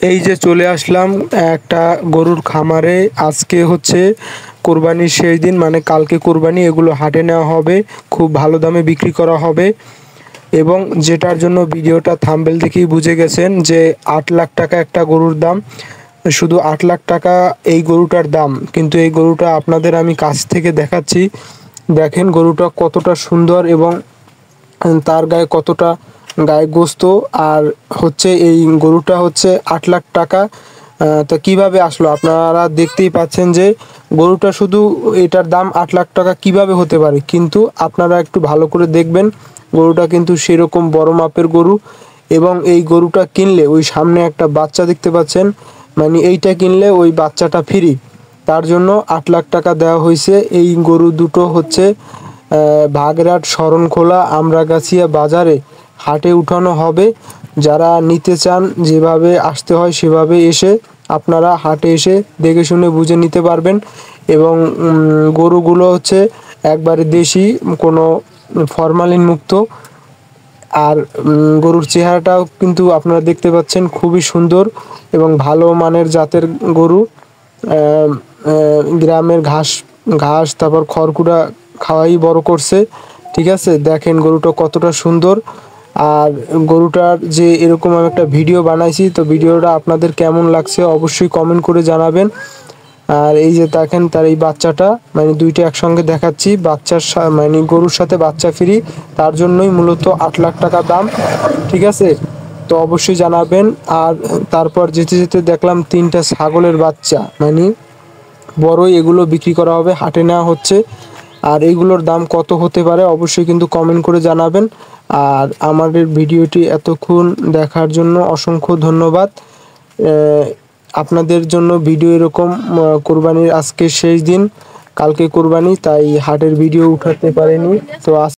এই যে চলে আসলাম একটা গরুর খামারে। আজকে হচ্ছে কোরবানির শেষ দিন, মানে কালকে কোরবানি। এগুলো হাটে নেওয়া হবে, খুব ভালো দামে বিক্রি করা হবে। এবং যেটার জন্য ভিডিওটা থাম্বনেল দেখেই বুঝে গেছেন যে 8 লাখ টাকা একটা গরুর দাম। শুধু 8 লাখ টাকা এই গরুটার দাম, কিন্তু এই গরুটা আপনাদের আমি কাছ থেকে দেখাচ্ছি। দেখেন গরুটা কতটা সুন্দর এবং তার গায়ে কতটা গায়ে গোস্ত। আর হচ্ছে এই গরুটা হচ্ছে 8 লাখ টাকা। তো কিভাবে আসলো আপনারা দেখতেই পাচ্ছেন যে গরুটা শুধু এটার দাম 8 লাখ টাকা কিভাবে হতে পারে, কিন্তু আপনারা একটু ভালো করে দেখবেন। গরুটা কিন্তু সেরকম বড় মাপের গরু। এবং এই গরুটা কিনলে ওই সামনে একটা বাচ্চা দেখতে পাচ্ছেন, মানে এইটা কিনলে ওই বাচ্চাটা ফ্রি। তার জন্য 8 লাখ টাকা দেওয়া হয়েছে। এই গরু দুটো হচ্ছে বাগেরহাট শরণখোলা আমরাগাছিয়া বাজারে হাটে উঠানো হবে। যারা নিতে চান যেভাবে আসতে হয় সেভাবে এসে আপনারা হাটে এসে দেখে শুনে বুঝে নিতে পারবেন। এবং গরুগুলো হচ্ছে একবারে দেশি, কোনো ফরমালিন মুক্ত। আর গরুর চেহারাটাও কিন্তু আপনারা দেখতে পাচ্ছেন, খুবই সুন্দর এবং ভালো মানের জাতের গরু। গ্রামের ঘাস ঘাস তারপর খড়কুটা খাওয়াই বড় করছে। ঠিক আছে, দেখেন গরুটা কতটা সুন্দর। আর গরুটার যে এরকম আমি একটা ভিডিও বানাইছি, তো ভিডিওটা আপনাদের কেমন লাগছে অবশ্যই কমেন্ট করে জানাবেন। আর এই যে দেখেন তার এই বাচ্চাটা, মানে দুইটা একসঙ্গে দেখাচ্ছি, মানে গরুর সাথে বাচ্চা ফ্রি। তার জন্যই মূলত 8 লাখ টাকা দাম। ঠিক আছে, তো অবশ্যই জানাবেন। আর তারপর যেতে যেতে দেখলাম 3টা ছাগলের বাচ্চা, মানে বড়ই, এগুলো বিক্রি করা হবে, হাটে নেওয়া হচ্ছে। আর এইগুলোর দাম কত হতে পারে অবশ্যই কিন্তু কমেন্ট করে জানাবেন। আর আমাদের ভিডিওটি এতক্ষণ দেখার জন্য অসংখ্য ধন্যবাদ। আপনাদের জন্য ভিডিও এরকম, কোরবানির আজকে শেষ দিন, কালকে কোরবানি, তাই হাটের ভিডিও উঠাতে পারিনি। তো